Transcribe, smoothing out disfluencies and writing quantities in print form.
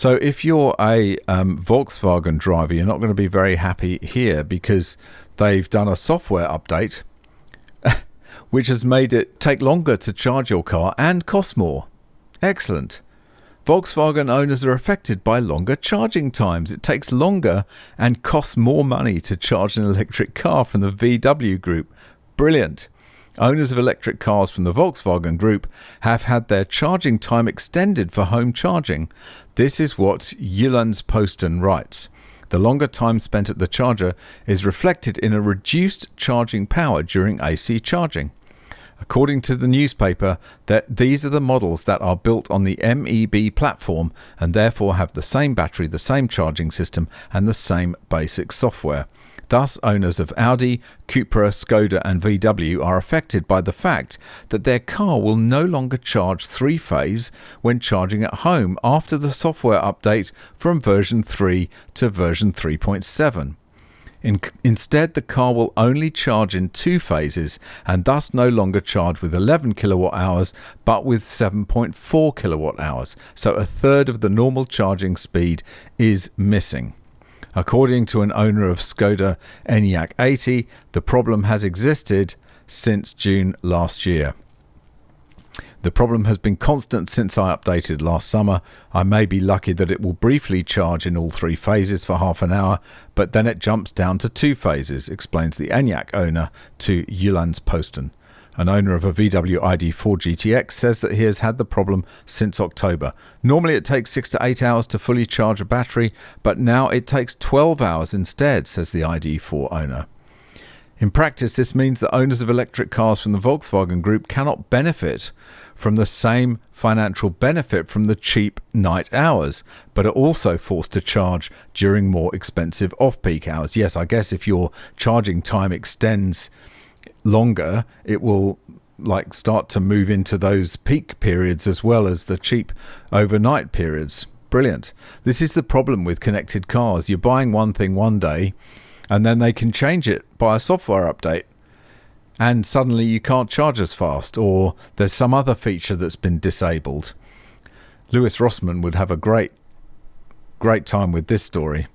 So if you're a Volkswagen driver, you're not going to be very happy here because they've done a software update which has made it take longer to charge your car and cost more. Excellent. Volkswagen owners are affected by longer charging times. It takes longer and costs more money to charge an electric car from the VW group. Brilliant. Owners of electric cars from the Volkswagen group have had their charging time extended for home charging. This is what Jyllands-Posten writes. The longer time spent at the charger is reflected in a reduced charging power during AC charging. According to the newspaper, that these are the models that are built on the MEB platform and therefore have the same battery, the same charging system and the same basic software. Thus, owners of Audi, Cupra, Skoda and VW are affected by the fact that their car will no longer charge three-phase when charging at home after the software update from version 3 to version 3.7. Instead, the car will only charge in two phases and thus no longer charge with 11 kilowatt hours but with 7.4 kilowatt hours. So a third of the normal charging speed is missing. According to an owner of Skoda Enyaq 80, the problem has existed since June last year. The problem has been constant since I updated last summer. I may be lucky that it will briefly charge in all three phases for half an hour, but then it jumps down to two phases, explains the Enyaq owner to Jyllands-Posten. An owner of a VW ID4 GTX says that he has had the problem since October. Normally it takes 6 to 8 hours to fully charge a battery, but now it takes 12 hours instead, says the ID4 owner. In practice, this means that owners of electric cars from the Volkswagen Group cannot benefit from the same financial benefit from the cheap night hours, but are also forced to charge during more expensive off-peak hours. Yes, I guess if your charging time extends longer, it will start to move into those peak periods as well as the cheap overnight periods. Brilliant. This is the problem with connected cars. You're buying one thing one day, and then they can change it by a software update. And suddenly you can't charge as fast, or there's some other feature that's been disabled. Lewis Rossman would have a great time with this story.